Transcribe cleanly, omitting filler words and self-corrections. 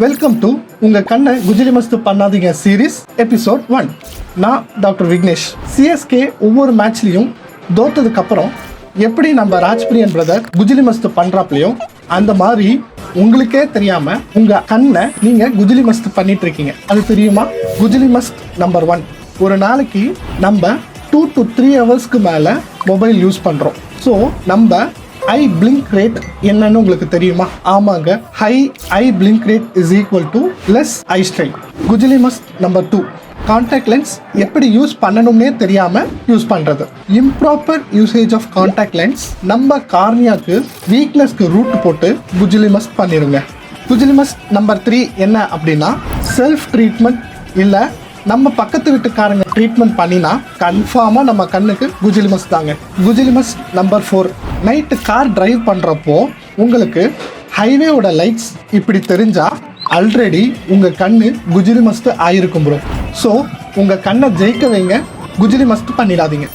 Welcome to உங்க கண்ணை குஜிலி மஸ்து பண்ணாதீங்க சீரீஸ் எபிசோட் 1. நான் டாக்டர் விக்னேஷ். சிஎஸ்கே ஒவ்வொரு மேட்ச்லையும் தோத்ததுக்கு அப்புறம் எப்படி நம்ம ராஜ்பிரியன் பிரதர் குஜிலி மஸ்து பண்றாப்லையோ அந்த மாதிரி உங்களுக்கே தெரியாம உங்க கண்ணை நீங்க குஜிலி மஸ்து பண்ணிட்டு இருக்கீங்க. அது தெரியுமா? குஜிலி மஸ்த் நம்பர் 1. ஒரு நாளைக்கு நம்ம 2 to 3 ஹவர்ஸ்க்கு மேல மொபைல் யூஸ் பண்றோம். ஸோ நம்ம ஐ பிளிங்க் ரேட் என்னன்னு உங்களுக்கு தெரியுமா? ஆமாங்க, eye blink rate is equal to less eye strain. குஜிலி மஸ்த் நம்பர் 2, கான்டாக்ட் லென்ஸ் எப்படி யூஸ் பண்ணணும்னே தெரியாம யூஸ் பண்றது. Improper usage of contact lens நம்ம கார்னியாக்கு வீக்னஸ்க்கு ரூட் போட்டு குஜிலி மஸ்த் பண்ணிருங்க. குஜிலி மஸ்த் நம்பர் 3 என்ன அப்படின்னா, செல்ஃப் ட்ரீட்மெண்ட் இல்லை நம்ம பக்கத்து வீட்டுக்காரங்க ட்ரீட்மெண்ட் பண்ணினா கன்ஃபார்மாக நம்ம கண்ணுக்கு குஜிலி மஸ்த் தாங்க. குஜிலி மஸ்த் நம்பர் 4, நைட்டு கார் டிரைவ் பண்ணுறப்போ உங்களுக்கு ஹைவேவோட லைட்ஸ் இப்படி தெரிஞ்சா ஆல்ரெடி உங்கள் கண்ணு குஜிலி மஸ்த் ஆயிருக்கும் ப்ரோ. ஸோ உங்கள் கண்ணை ஜெயிக்க வைங்க, குஜிலி மஸ்த் பண்ணிடாதீங்க.